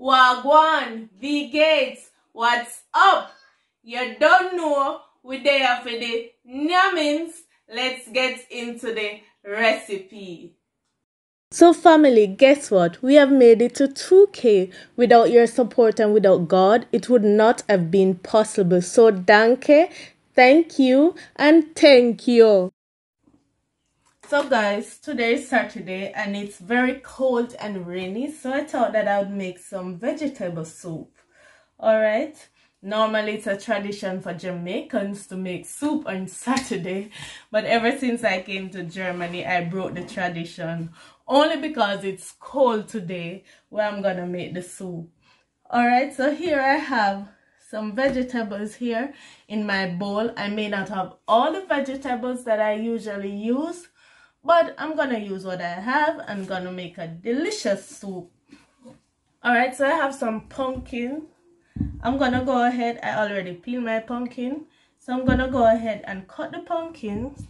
Wagwan, V-Gates, what's up? You don't know we there for the nyamins. Let's get into the recipe. So family, guess what? We have made it to 2K. Without your support and without God, it would not have been possible. So danke, thank you, and thank you. So guys, today is Saturday and it's very cold and rainy, so I thought that I would make some vegetable soup. Alright, normally it's a tradition for Jamaicans to make soup on Saturday, but ever since I came to Germany, I broke the tradition only because it's cold today where I'm gonna make the soup. Alright, so here I have some vegetables here in my bowl. I may not have all the vegetables that I usually use, but I'm gonna use what I have. I'm gonna make a delicious soup. Alright, so I have some pumpkin. I'm gonna go ahead, I already peeled my pumpkin, so I'm gonna go ahead and cut the pumpkins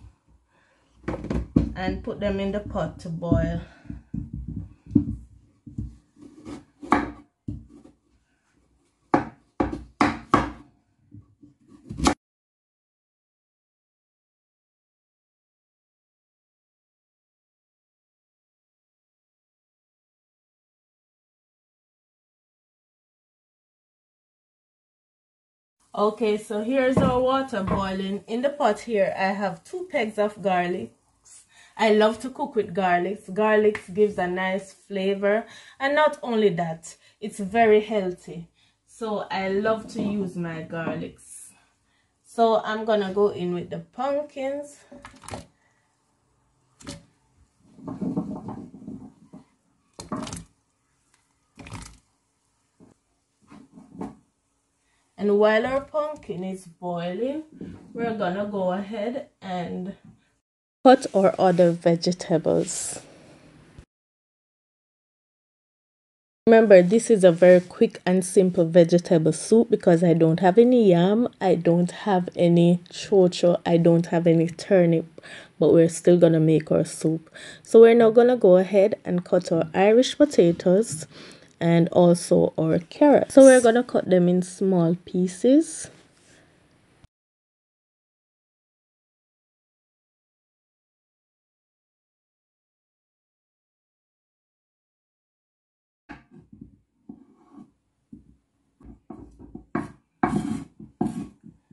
and put them in the pot to boil. Okay, so here's our water boiling. In the pot here, I have 2 pegs of garlic. I love to cook with garlic. Garlic gives a nice flavor, and not only that, it's very healthy. So I love to use my garlics. So I'm gonna go in with the pumpkins. And while our pumpkin is boiling, we're gonna go ahead and cut our other vegetables. Remember, this is a very quick and simple vegetable soup because I don't have any yam, I don't have any chocho, I don't have any turnip, but we're still gonna make our soup. So we're now gonna go ahead and cut our Irish potatoes and also our carrots. So we're gonna cut them in small pieces.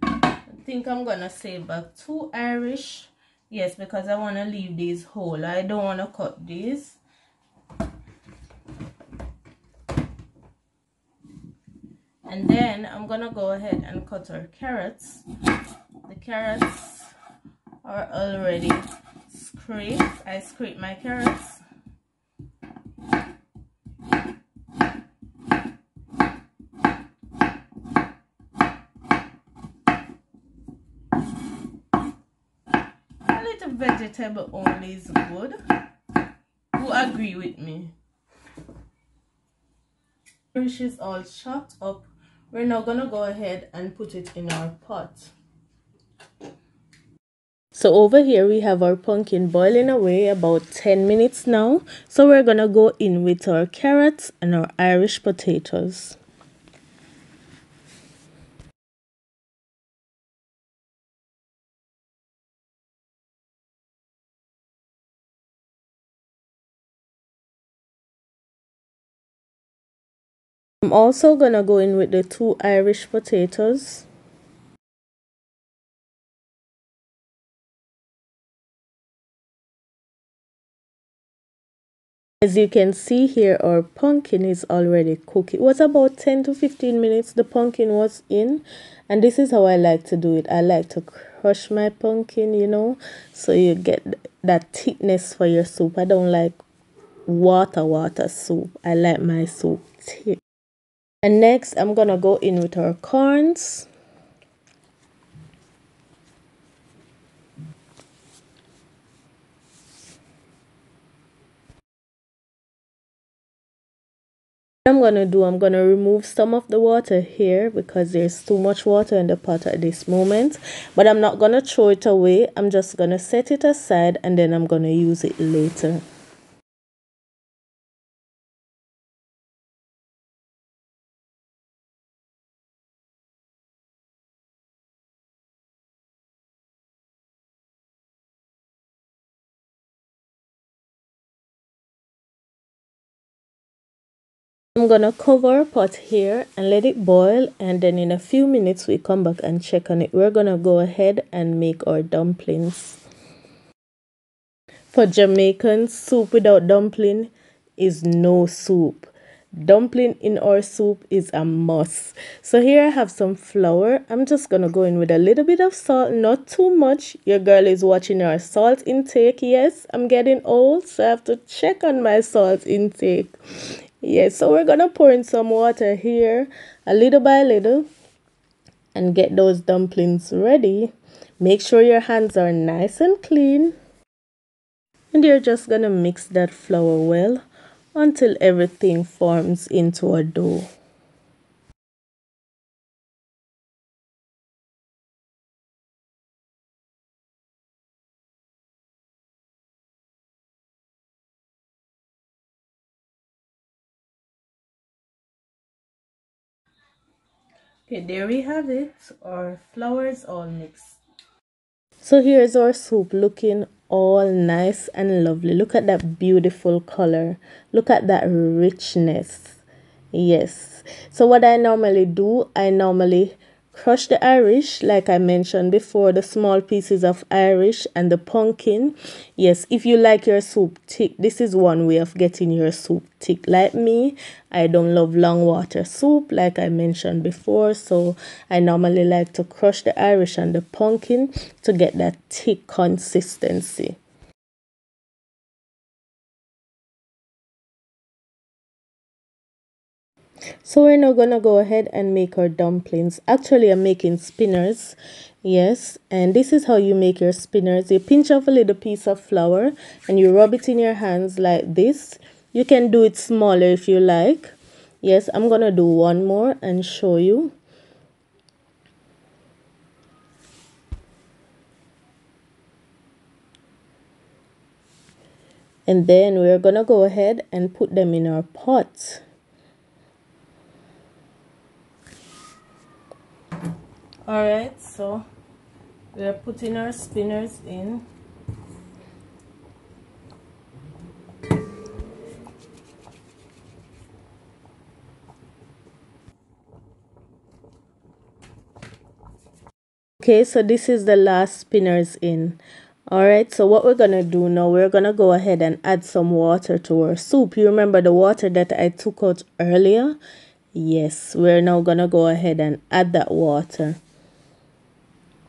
I think I'm gonna save back 2 Irish, yes, because I want to leave these whole. I don't want to cut these. And then I'm gonna go ahead and cut our carrots. The carrots are already scraped. I scraped my carrots. A little vegetable only is good. Who agree with me? Fish is all chopped up. We're now gonna go ahead and put it in our pot. So over here we have our pumpkin boiling away about 10 minutes now. So we're gonna go in with our carrots and our Irish potatoes. I'm also gonna go in with the 2 Irish potatoes. As you can see here, our pumpkin is already cooked. It was about 10 to 15 minutes the pumpkin was in, and this is how I like to do it. I like to crush my pumpkin, you know, so you get that thickness for your soup. I don't like water soup. I like my soup thick. And next I'm gonna go in with our corns. I'm gonna remove some of the water here because there's too much water in the pot at this moment, but I'm not gonna throw it away. I'm just gonna set it aside and then I'm gonna use it later. I'm gonna cover our pot here and let it boil, and then in a few minutes we come back and check on it. We're gonna go ahead and make our dumplings. For Jamaicans, soup without dumpling is no soup. Dumpling in our soup is a must. So here I have some flour. I'm just gonna go in with a little bit of salt, not too much. Your girl is watching her salt intake. Yes, I'm getting old, so I have to check on my salt intake. Yes, so we're gonna pour in some water here, a little by little, and get those dumplings ready. Make sure your hands are nice and clean. And you're just gonna mix that flour well until everything forms into a dough. Okay, there we have it. Our flour is all mixed. So here's our soup looking all nice and lovely. Look at that beautiful color. Look at that richness. Yes. So what I normally do, I normally crush the Irish, like I mentioned before, the small pieces of Irish and the pumpkin. Yes, if you like your soup thick, this is one way of getting your soup thick. Like me, I don't love long water soup, like I mentioned before, so I normally like to crush the Irish and the pumpkin to get that thick consistency. So we're now gonna go ahead and make our dumplings. Actually, I'm making spinners. Yes, and this is how you make your spinners. You pinch off a little piece of flour and you rub it in your hands like this. You can do it smaller if you like. Yes, I'm gonna do one more and show you. And then we're gonna go ahead and put them in our pot. Alright, so we're putting our spinners in. Okay, so this is the last spinners in. Alright, so what we're gonna do now, we're gonna go ahead and add some water to our soup. You remember the water that I took out earlier? Yes, we're now gonna go ahead and add that water,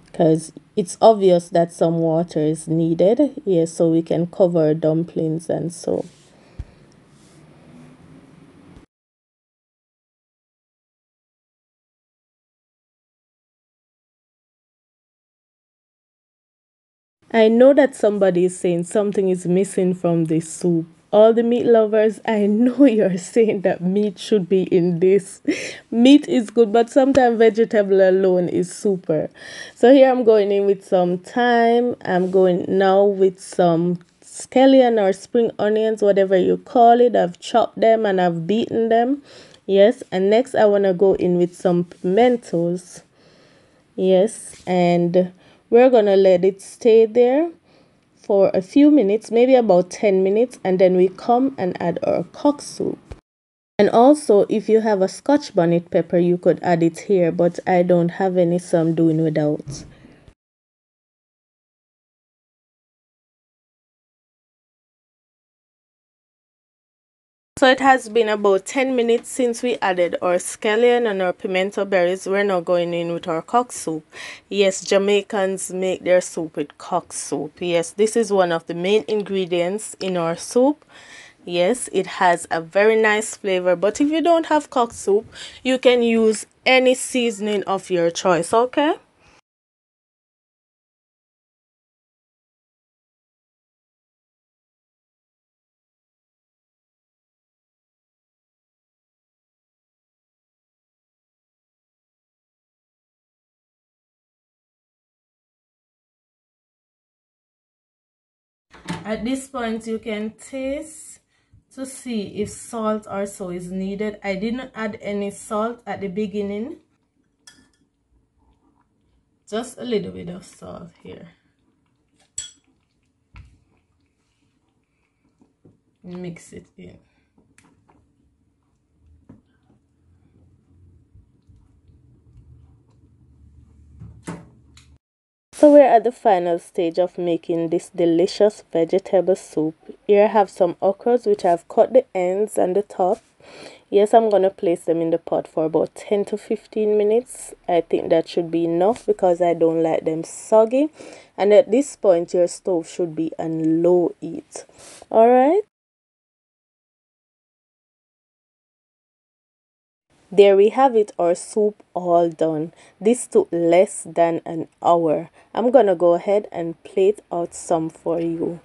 because it's obvious that some water is needed. Yes, so we can cover dumplings and so. I know that somebody is saying something is missing from this soup. All the meat lovers, I know you're saying that meat should be in this. Meat is good, but sometimes vegetable alone is super. So here I'm going in with some thyme. I'm going now with some scallion or spring onions, whatever you call it. I've chopped them and I've beaten them. Yes, and next I want to go in with some pimentos. Yes, and we're gonna let it stay there for a few minutes, maybe about 10 minutes, and then we come and add our cock soup. And also, if you have a scotch bonnet pepper, you could add it here, but I don't have any, so I'm doing without. So it has been about 10 minutes since we added our scallion and our pimento berries. We're now going in with our cock soup. Yes, Jamaicans make their soup with cock soup. Yes, this is one of the main ingredients in our soup. Yes, it has a very nice flavor, but if you don't have cock soup, you can use any seasoning of your choice, okay? At this point, you can taste to see if salt or so is needed. I didn't add any salt at the beginning. Just a little bit of salt here. Mix it in. So we're at the final stage of making this delicious vegetable soup. Here I have some okras which I've cut the ends and the top. Yes, I'm going to place them in the pot for about 10 to 15 minutes. I think that should be enough because I don't like them soggy. And at this point, your stove should be on low heat. Alright. There we have it, our soup all done. This took less than an hour. I'm gonna go ahead and plate out some for you.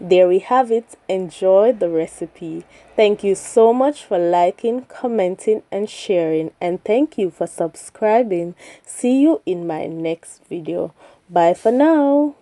There we have it. Enjoy the recipe. Thank you so much for liking, commenting, and sharing. And thank you for subscribing. See you in my next video. Bye for now.